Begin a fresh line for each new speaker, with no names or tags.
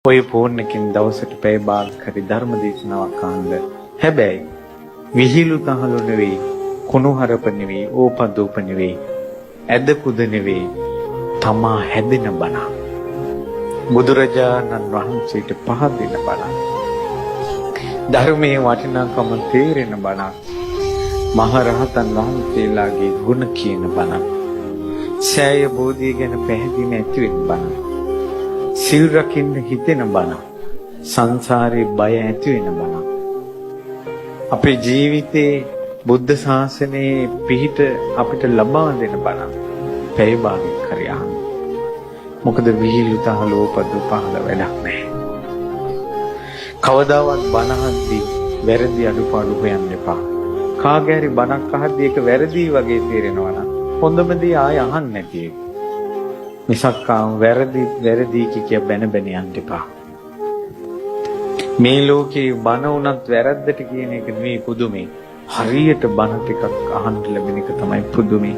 ඔය ෆෝන් එකකින් දවසට පැය භාගයක් හරි ධර්ම දේශනාවක් අහන්න. හැබැයි විහිළු තහළු නෙවෙයි, කුණුහරුප නෙවෙයි, ඕපදූප නෙවෙයි, ඇද කුද නෙවෙයි, තමා හැදෙන බණ. බුදුරජාණන් වහන්සේට පහදින බණ. ධර්මයේ වටිනාකම තේරෙන බණ. මහරහතන් වහන්සේලාගේ ගුණ කියන බණ. සෑය බෝධිය ගැන පැහැදිලි නැති වෙන බණ. සිල් රකින්න හිතෙන බණ. සංසාරේ බය ඇති වෙන බණ. අපේ ජීවිතේ බුද්ධ ශාසනයේ පිහිට අපිට ලබා දෙන බණ. පැය භාගයක් හරි අහන්න. මොකද විහිළු තහළු ඕපදූ පහළ වැඩක් නැහැ. කවදාවත් බණ අහද්දී වැරදි අඩුපාඩු හොයන්න එපා. කාගේ හරි බණක් අහද්දී ඒක වැරදි වගේ තේරෙනවා නම් හොඳම දේ ආය අහන්න නැති එක. මිසක් වැරදි කිය බැන බැන යන්න එපා. මේ ලෝකේ බණ උනත් වැරද්දට කියන එක නෙවෙයි පුදුමේ. හරියට බණ ටිකක් අහන්න ලැබෙන එක තමයි පුදුමේ.